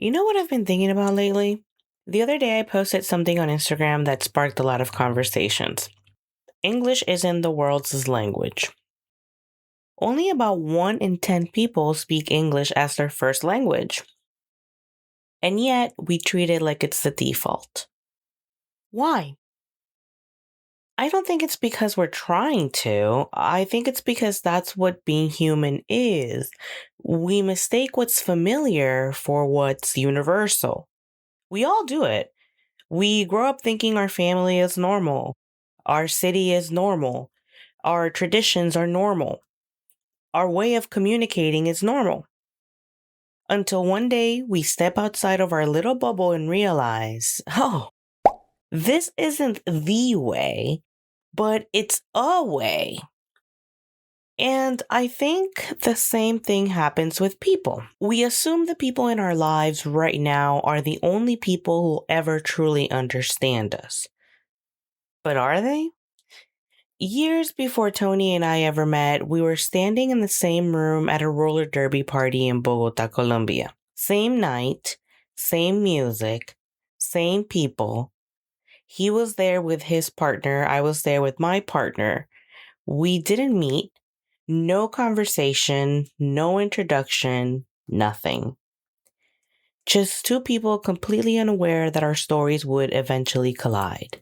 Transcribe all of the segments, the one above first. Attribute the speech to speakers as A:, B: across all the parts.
A: You know what I've been thinking about lately? The other day I posted something on Instagram that sparked a lot of conversations. English isn't the world's language. Only about 1 in 10 people speak English as their first language. And yet we treat it like it's the default. Why? I don't think it's because we're trying to. I think it's because that's what being human is. We mistake what's familiar for what's universal. We all do it. We grow up thinking our family is normal, our city is normal, our traditions are normal, our way of communicating is normal. Until one day we step outside of our little bubble and realize, oh, this isn't the way, but it's a way. And I think the same thing happens with people. We assume the people in our lives right now are the only people who ever truly understand us. But are they? Years before Tony and I ever met, we were standing in the same room at a roller derby party in Bogotá, Colombia. Same night, same music, same people. He was there with his partner. I was there with my partner. We didn't meet. No conversation, no introduction, nothing. Just two people completely unaware that our stories would eventually collide.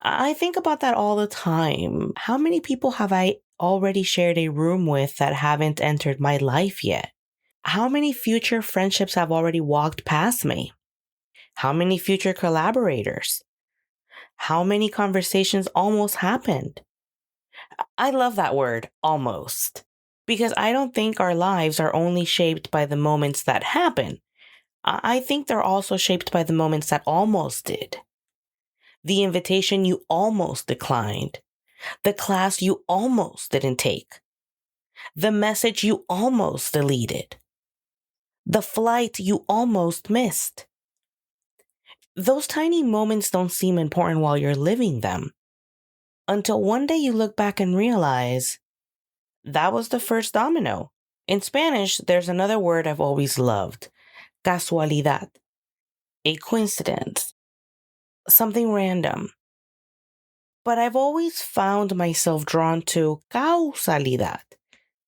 A: I think about that all the time. How many people have I already shared a room with that haven't entered my life yet? How many future friendships have already walked past me? How many future collaborators? How many conversations almost happened? I love that word, almost, because I don't think our lives are only shaped by the moments that happen. I think they're also shaped by the moments that almost did. The invitation you almost declined, the class you almost didn't take, the message you almost deleted, the flight you almost missed. Those tiny moments don't seem important while you're living them, until one day you look back and realize that was the first domino. In Spanish, there's another word I've always loved, CASUAlidad, a coincidence, something random. But I've always found myself drawn to CAUSAlidad,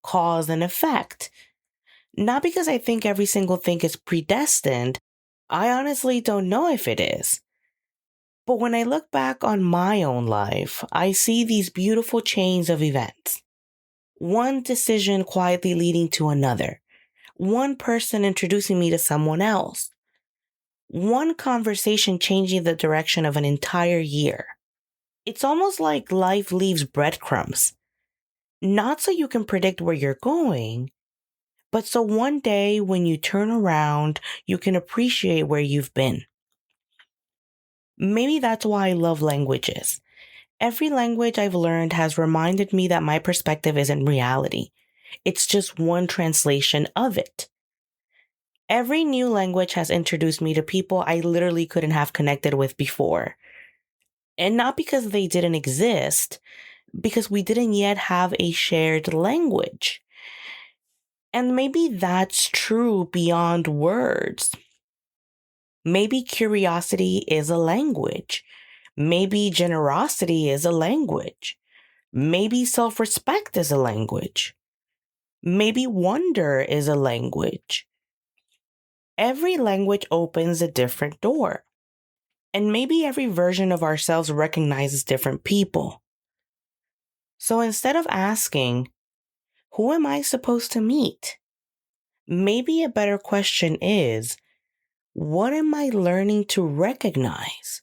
A: cause and effect. Not because I think every single thing is predestined. I honestly don't know if it is. But when I look back on my own life, I see these beautiful chains of events. One decision quietly leading to another. One person introducing me to someone else. One conversation changing the direction of an entire year. It's almost like life leaves breadcrumbs. Not so you can predict where you're going, but so one day when you turn around, you can appreciate where you've been. Maybe that's why I love languages. Every language I've learned has reminded me that my perspective isn't reality. It's just one translation of it. Every new language has introduced me to people I literally couldn't have connected with before. And not because they didn't exist, because we didn't yet have a shared language. And maybe that's true beyond words. Maybe curiosity is a language. Maybe generosity is a language. Maybe self-respect is a language. Maybe wonder is a language. Every language opens a different door. And maybe every version of ourselves recognizes different people. So instead of asking, who am I supposed to meet? Maybe a better question is, what am I learning to recognize?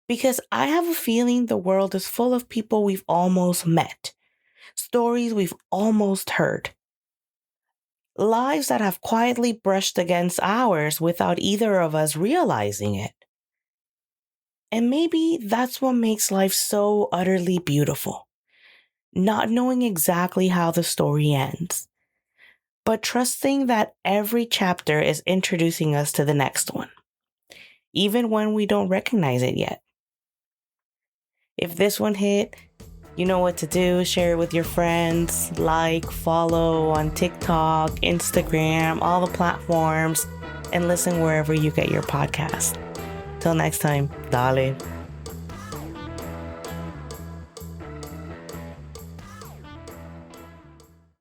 A: Because I have a feeling the world is full of people we've almost met, stories we've almost heard, lives that have quietly brushed against ours without either of us realizing it. And maybe that's what makes life so utterly beautiful, not knowing exactly how the story ends, but trusting that every chapter is introducing us to the next one, even when we don't recognize it yet. If this one hit, you know what to do. Share it with your friends, like, follow on TikTok, Instagram, all the platforms, and listen wherever you get your podcast. Till next time, dale.